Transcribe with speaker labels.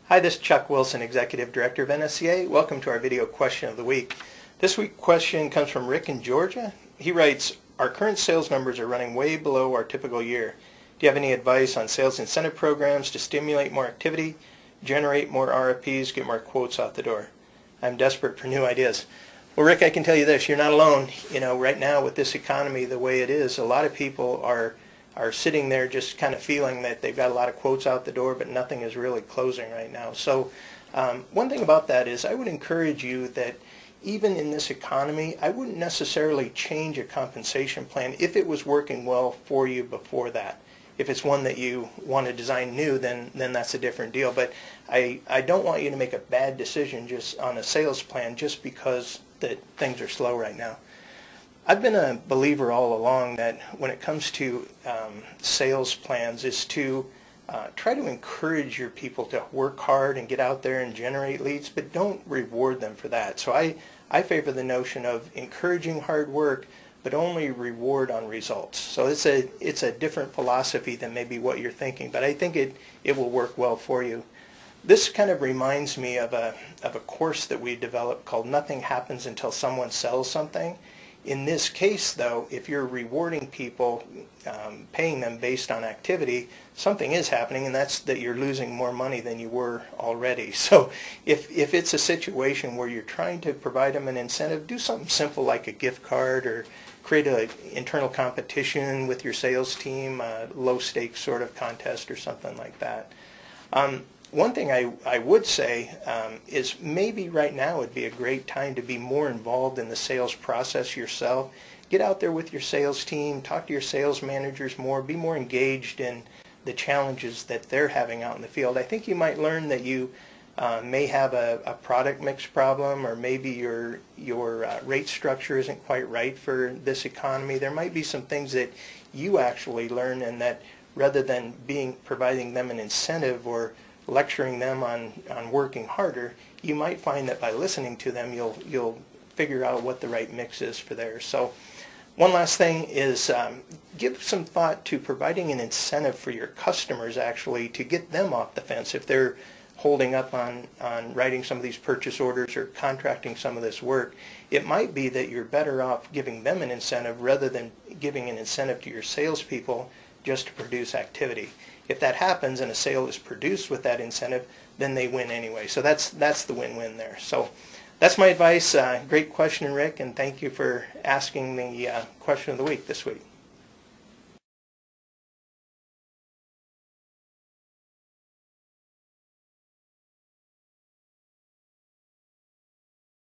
Speaker 1: Hi, this is Chuck Wilson, Executive Director of NSCA. Welcome to our video question of the week. This week's question comes from Rick in Georgia. He writes, our current sales numbers are running way below our typical year. Do you have any advice on sales incentive programs to stimulate more activity, generate more RFPs, get more quotes out the door? I'm desperate for new ideas. Well, Rick, I can tell you this, you're not alone. You know, right now with this economy the way it is, a lot of people are sitting there just kind of feeling that they've got a lot of quotes out the door, but nothing is really closing right now. So one thing about that is I would encourage you that even in this economy, I wouldn't necessarily change a compensation plan if it was working well for you before that. If it's one that you want to design new, then that's a different deal. But I don't want you to make a bad decision just on a sales plan just because that things are slow right now. I've been a believer all along that when it comes to sales plans is to try to encourage your people to work hard and get out there and generate leads, but don't reward them for that. So I favor the notion of encouraging hard work, but only reward on results. So it's a different philosophy than maybe what you're thinking, but I think it will work well for you. This kind of reminds me of a course that we developed called Nothing Happens Until Someone Sells Something. In this case, though, if you're rewarding people, paying them based on activity, something is happening, and that's that you're losing more money than you were already. So if it's a situation where you're trying to provide them an incentive, do something simple like a gift card or create an internal competition with your sales team, a low-stakes sort of contest or something like that. One thing I would say is maybe right now would be a great time to be more involved in the sales process yourself. Get out there with your sales team, talk to your sales managers more, be more engaged in the challenges that they're having out in the field. I think you might learn that you may have a product mix problem, or maybe your rate structure isn't quite right for this economy. There might be some things that you actually learn, and that rather than providing them an incentive or lecturing them on working harder, you might find that by listening to them you'll figure out what the right mix is for theirs. So one last thing is give some thought to providing an incentive for your customers actually to get them off the fence if they're holding up on writing some of these purchase orders or contracting some of this work. It might be that you're better off giving them an incentive rather than giving an incentive to your salespeople just to produce activity. If that happens and a sale is produced with that incentive, then they win anyway. So that's the win-win there. So that's my advice. Great question, Rick, and thank you for asking the question of the week this week.